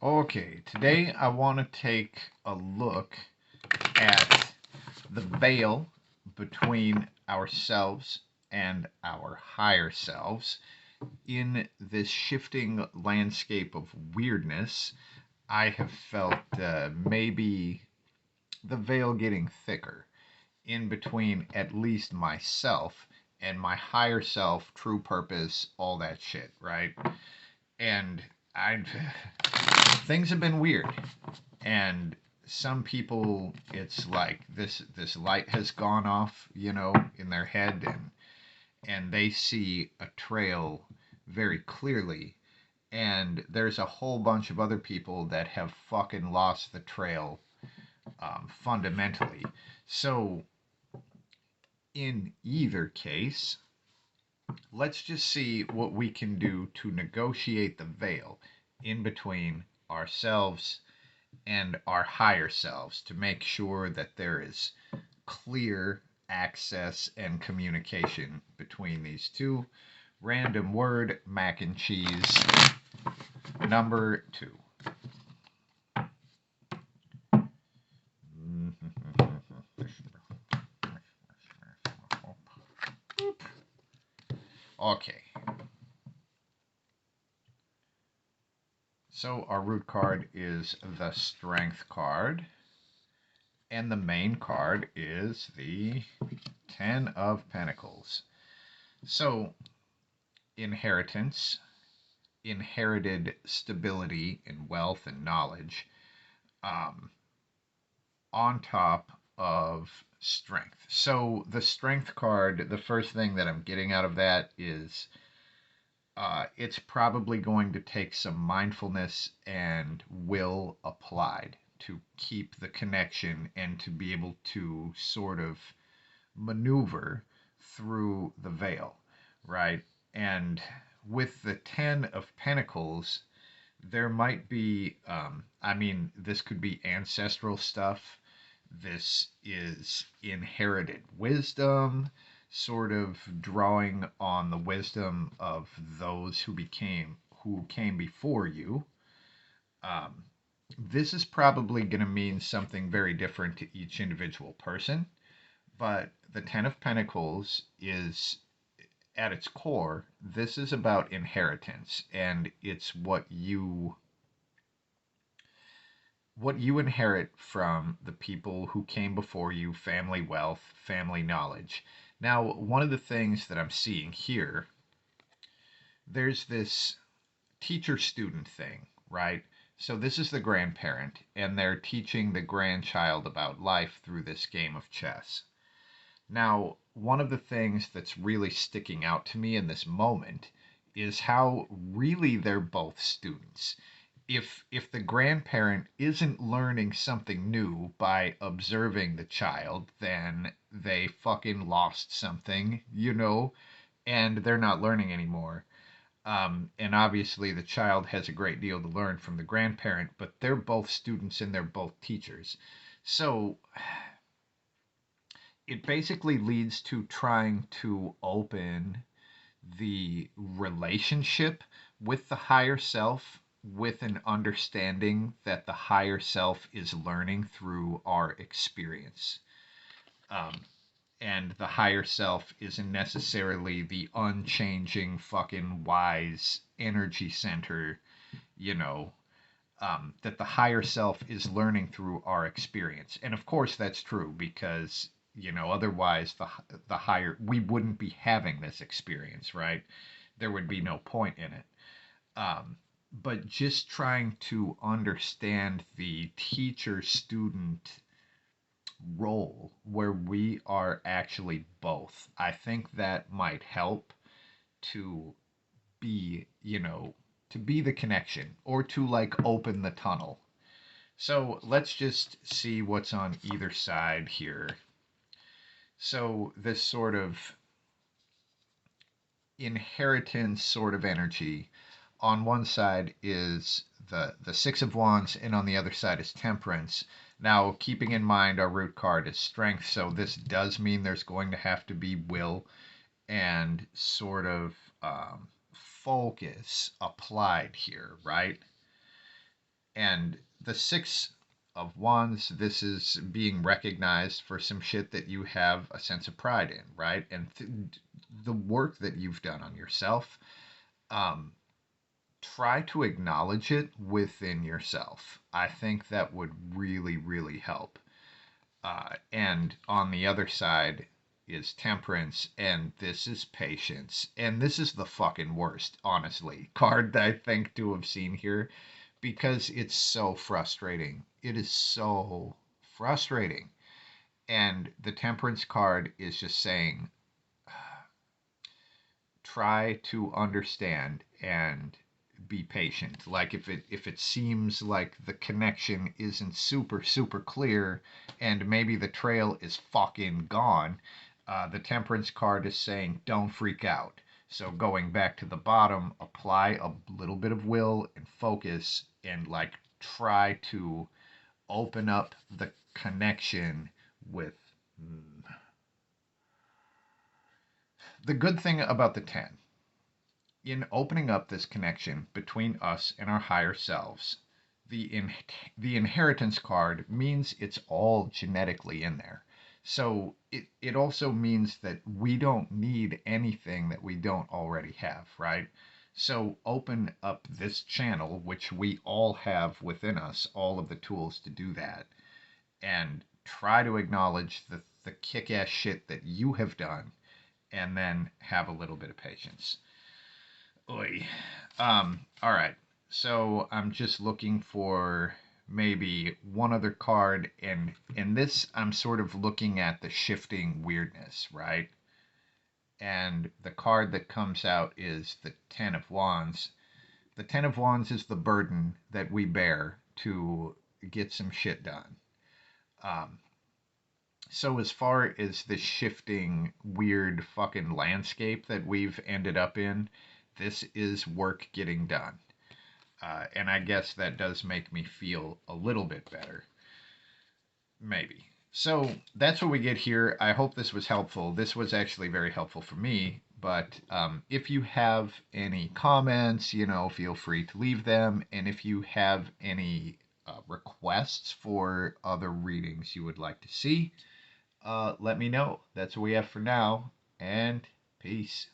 Okay, today I want to take a look at the veil between ourselves and our higher selves in this shifting landscape of weirdness. I have felt maybe the veil getting thicker in between at least myself and my higher self, true purpose, all that shit, right? And I things have been weird, and some people, it's like this light has gone off, in their head, and they see a trail very clearly, and there's a whole bunch of other people that have fucking lost the trail, fundamentally. So in either case, let's just see what we can do to negotiate the veil in between ourselves and our higher selves to make sure that there is clear access and communication between these two. Random word, mac and cheese, number 2. Okay. So our root card is the Strength card. And the main card is the Ten of Pentacles. So, inheritance, inherited stability and wealth and knowledge, um, on top of strength. So, the Strength card, the first thing that I'm getting out of that is it's probably going to take some mindfulness and will applied to keep the connection and to be able to sort of maneuver through the veil, right? And with the Ten of Pentacles, there might be, this could be ancestral stuff. This is inherited wisdom, sort of drawing on the wisdom of those who came before you. Um, this is probably going to mean something very different to each individual person, but the Ten of Pentacles is, at its core, this is about inheritance, and it's what you inherit from the people who came before you, family wealth, family knowledge. Now, one of the things that I'm seeing here, there's this teacher-student thing, right? So this is the grandparent, and they're teaching the grandchild about life through this game of chess. Now, one of the things that's really sticking out to me in this moment is how really they're both students. If the grandparent isn't learning something new by observing the child, then they fucking lost something, and they're not learning anymore. And obviously, the child has a great deal to learn from the grandparent, but they're both students and they're both teachers. So it basically leads to trying to open the relationship with the higher self with an understanding that the higher self is learning through our experience. Um, and the higher self isn't necessarily the unchanging, fucking wise energy center, you know, that the higher self is learning through our experience. And of course, that's true because, otherwise the higher, we wouldn't be having this experience, right? There would be no point in it. But just trying to understand the teacher student role where we are actually both, I think that might help to be, to be the connection or to like open the tunnel. So let's just see what's on either side here. So this sort of inheritance sort of energy on one side is the Six of Wands, and on the other side is Temperance. Now, keeping in mind our root card is Strength, so this does mean there's going to have to be will and sort of focus applied here, right? And the Six of Wands, this is being recognized for some shit that you have a sense of pride in, right? And the work that you've done on yourself, um, try to acknowledge it within yourself. I think that would really, really help. And on the other side is Temperance, and this is Patience. And this is the fucking worst, honestly, card I think to have seen here because it's so frustrating. It is so frustrating. And the Temperance card is just saying, try to understand and be patient. Like if it seems like the connection isn't super clear and maybe the trail is fucking gone, the Temperance card is saying don't freak out. So going back to the bottom, apply a little bit of will and focus and like try to open up the connection with the good thing about the 10 in opening up this connection between us and our higher selves, the inheritance card means it's all genetically in there. So it also means that we don't need anything that we don't already have, right? So open up this channel, which we all have within us, all of the tools to do that, and try to acknowledge the kick ass shit that you have done, and then have a little bit of patience. Oy. All right. So I'm just looking for maybe one other card, and in this, I'm sort of looking at the shifting weirdness, right? And the card that comes out is the Ten of Wands. The Ten of Wands is the burden that we bear to get some shit done. Um, so as far as the shifting, weird fucking landscape that we've ended up in, this is work getting done. And I guess that does make me feel a little bit better. Maybe. So that's what we get here. I hope this was helpful. This was actually very helpful for me. But if you have any comments, feel free to leave them. And if you have any requests for other readings you would like to see, let me know. That's what we have for now. And peace.